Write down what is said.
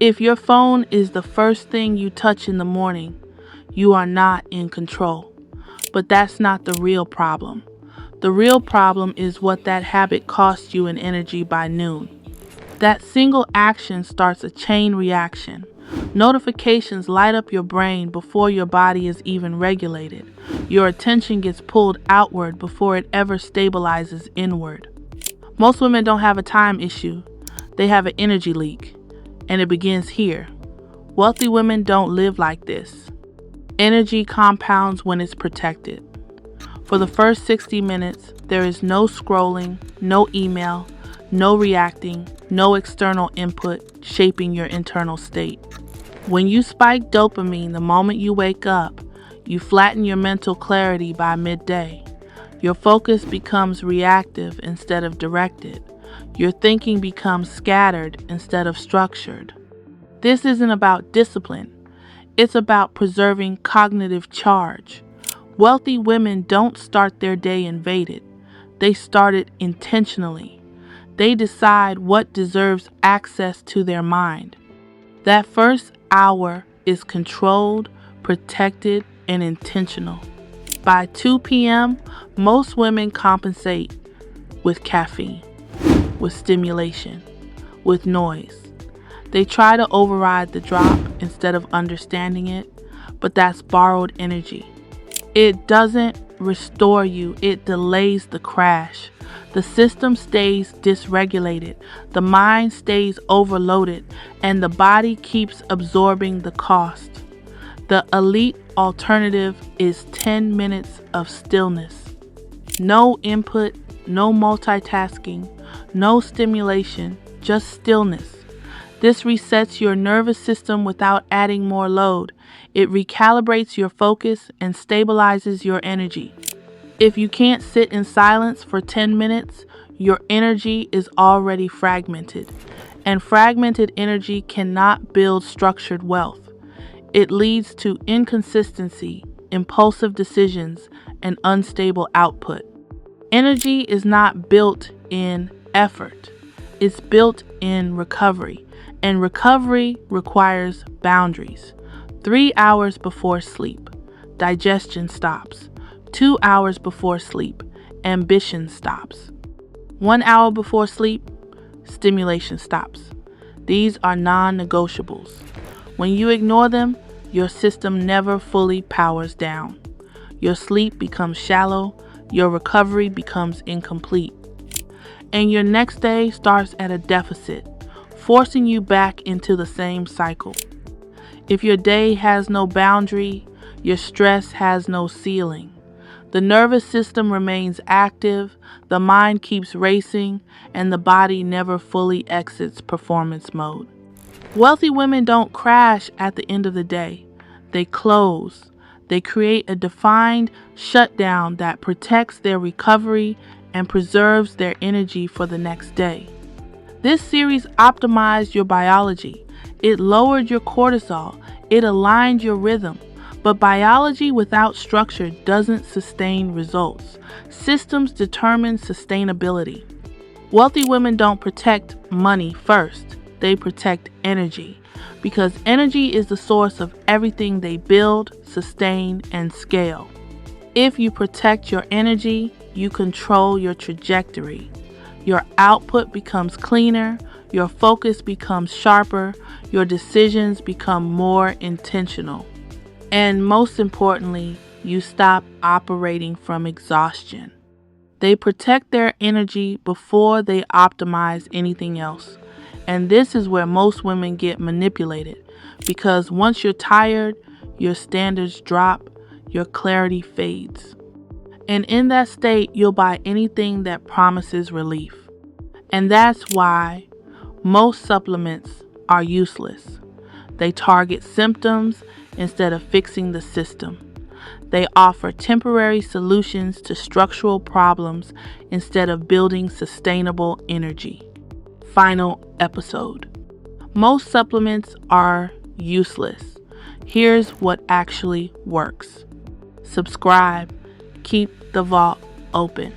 If your phone is the first thing you touch in the morning, you are not in control. But that's not the real problem. The real problem is what that habit costs you in energy by noon. That single action starts a chain reaction. Notifications light up your brain before your body is even regulated. Your attention gets pulled outward before it ever stabilizes inward. Most women don't have a time issue. They have an energy leak. And it begins here. Wealthy women don't live like this. Energy compounds when it's protected. For the first 60 minutes, there is no scrolling, no email, no reacting, no external input shaping your internal state. When you spike dopamine the moment you wake up, you flatten your mental clarity by midday. Your focus becomes reactive instead of directed. Your thinking becomes scattered instead of structured. This isn't about discipline. It's about preserving cognitive charge. Wealthy women don't start their day invaded. They start it intentionally. They decide what deserves access to their mind. That first hour is controlled, protected, and intentional. By 2 p.m., most women compensate with caffeine, with stimulation, with noise. They try to override the drop instead of understanding it, but that's borrowed energy. It doesn't restore you, it delays the crash. The system stays dysregulated, the mind stays overloaded, and the body keeps absorbing the cost. The elite alternative is 10 minutes of stillness. No input, no multitasking, no stimulation, just stillness. This resets your nervous system without adding more load. It recalibrates your focus and stabilizes your energy. If you can't sit in silence for 10 minutes, your energy is already fragmented. And fragmented energy cannot build structured wealth. It leads to inconsistency, impulsive decisions, and unstable output. Energy is not built in effort. It's built in recovery. And recovery requires boundaries. 3 hours before sleep, digestion stops. 2 hours before sleep, ambition stops. 1 hour before sleep, stimulation stops. These are non-negotiables. When you ignore them, your system never fully powers down. Your sleep becomes shallow, your recovery becomes incomplete, and your next day starts at a deficit, forcing you back into the same cycle. If your day has no boundary, your stress has no ceiling. The nervous system remains active, the mind keeps racing, and the body never fully exits performance mode. Wealthy women don't crash at the end of the day. They close. They create a defined shutdown that protects their recovery and preserves their energy for the next day. This series optimized your biology. It lowered your cortisol. It aligned your rhythm. But biology without structure doesn't sustain results. Systems determine sustainability. Wealthy women don't protect money first. They protect energy. Because energy is the source of everything they build, sustain, and scale. If you protect your energy, you control your trajectory. Your output becomes cleaner, your focus becomes sharper, your decisions become more intentional. And most importantly, you stop operating from exhaustion. They protect their energy before they optimize anything else. And this is where most women get manipulated, because once you're tired, your standards drop, your clarity fades. And in that state, you'll buy anything that promises relief. And that's why most supplements are useless. They target symptoms instead of fixing the system. They offer temporary solutions to structural problems instead of building sustainable energy. Final episode. Most supplements are useless. Here's what actually works. Subscribe. Keep the vault open.